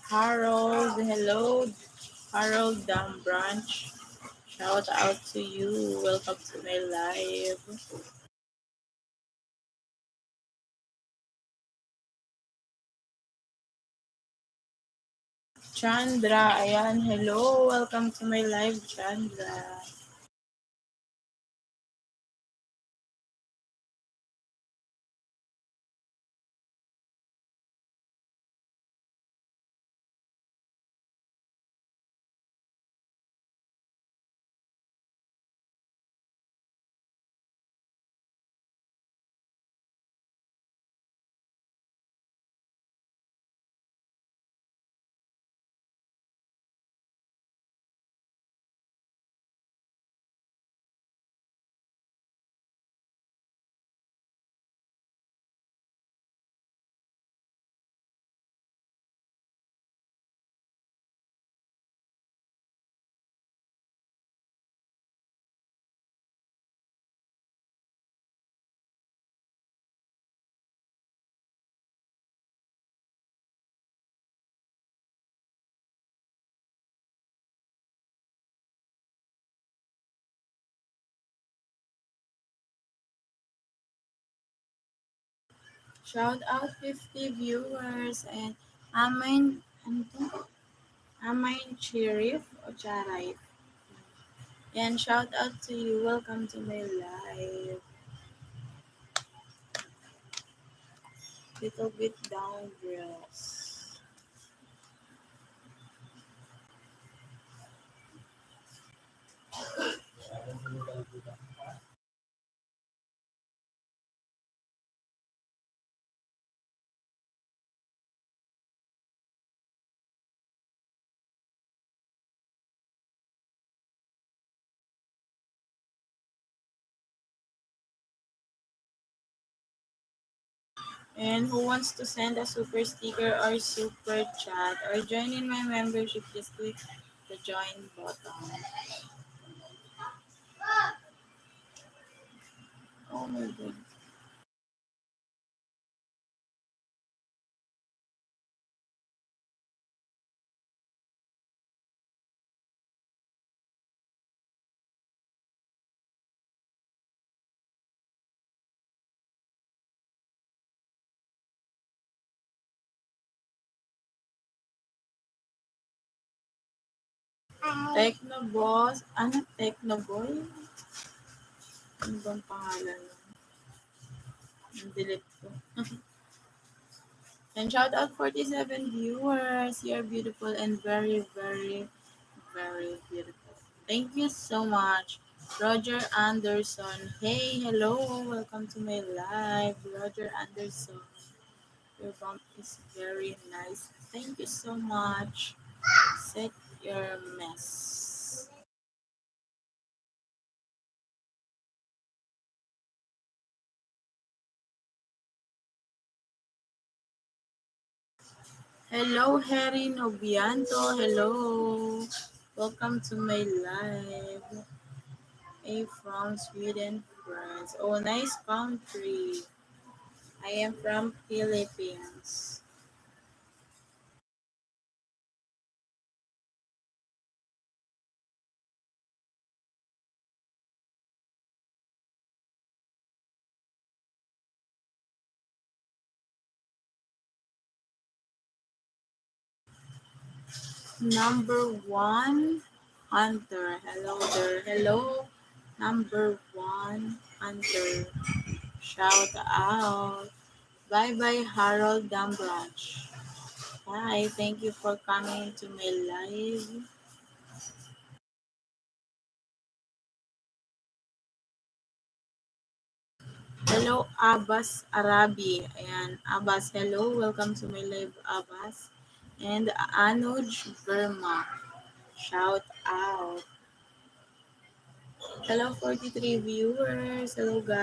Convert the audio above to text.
Harold, hello, Harold Dam Branch. Shout out to you. Welcome to my live. Chandra, ayan, hello. Welcome to my live, Chandra. Shout out 50 viewers and Amain, ano to? Amain Cherif o Charif. And shout out to you. Welcome to my live. Little bit down, girls. And who wants to send a super sticker or super chat or join in my membership, just click the join button. Oh my god. Techno Boss. Ano? Techno Boy? Ano bang pangalan? Delete ko. And shout out 47 viewers. You're beautiful and very, very, very beautiful. Thank you so much. Roger Anderson. Hey, hello. Welcome to my live. Roger Anderson. Your bump is very nice. Thank you so much. Set your mess. Hello, Harry Nobianto. Hello. Welcome to my live. A from Sweden, France. Oh, nice country. I am from Philippines. Number one, Hunter. Hello there. Hello, number one, Hunter. Shout out. Bye bye, Harold Dambranch. Hi, thank you for coming to my live. Hello, Abbas Arabi. Ayan, Abbas, hello. Welcome to my live, Abbas. And Anuj Verma. Shout out. Hello, 43 viewers. Hello, guys.